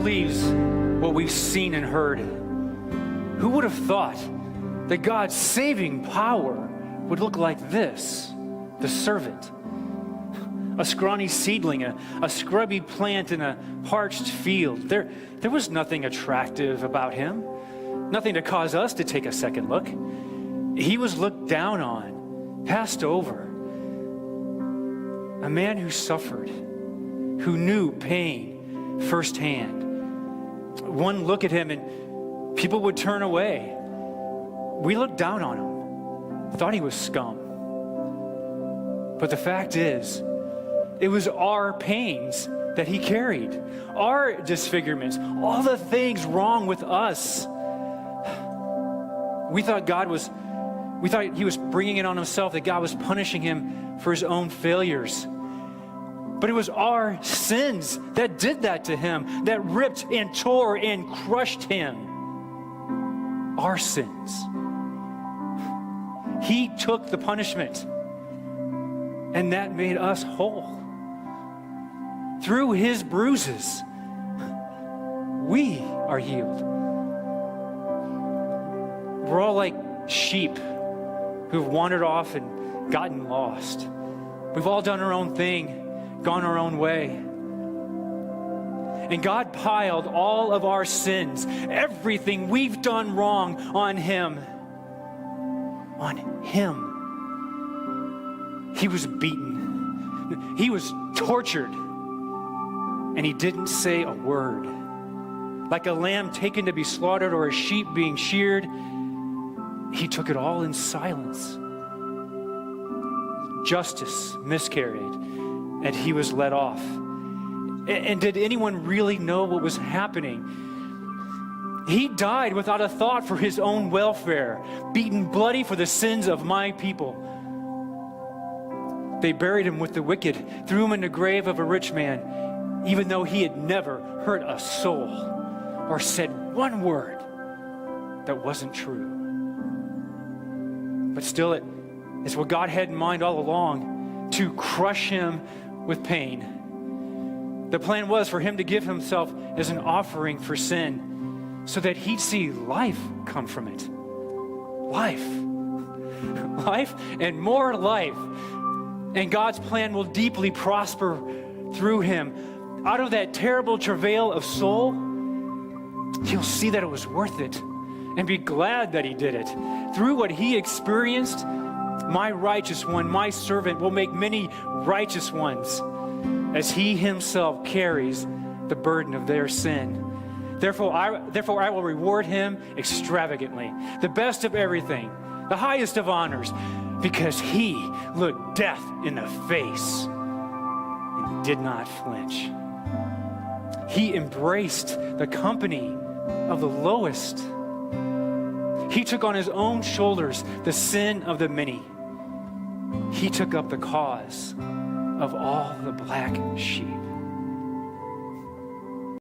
believes what we've seen and heard? Who would have thought that God's saving power would look like this? The servant, a scrawny seedling, a scrubby plant in a parched field. There was nothing attractive about him, nothing to cause us to take a second look. He was looked down on, passed over. A man who suffered, who knew pain firsthand. One look at him and people would turn away. We looked down on him, thought he was scum. But the fact is, it was our pains that he carried, our disfigurements, all the things wrong with us. We thought he was bringing it on himself, that God was punishing him for his own failures. But it was our sins that did that to him, that ripped and tore and crushed him. Our sins. He took the punishment, and that made us whole. Through his bruises, we are healed. We're all like sheep who've wandered off and gotten lost. We've all done our own thing, gone our own way. And God piled all of our sins, everything we've done wrong, on him. On him. He was beaten. He was tortured. And he didn't say a word. Like a lamb taken to be slaughtered or a sheep being sheared, he took it all in silence. Justice miscarried, and he was let off. And did anyone really know what was happening? He died without a thought for his own welfare, beaten bloody for the sins of my people. They buried him with the wicked, threw him in the grave of a rich man, even though he had never hurt a soul or said one word that wasn't true. But still, it's what God had in mind all along, to crush him with pain. The plan was for him to give himself as an offering for sin so that he'd see life come from it. Life. Life and more life. And God's plan will deeply prosper through him. Out of that terrible travail of soul, he'll see that it was worth it and be glad that he did it. Through what he experienced, my righteous one, my servant, will make many righteous ones as he himself carries the burden of their sin. Therefore, I will reward him extravagantly, the best of everything, the highest of honors, because he looked death in the face and did not flinch. He embraced the company of the lowest. He took on his own shoulders the sin of the many. He took up the cause of all the black sheep.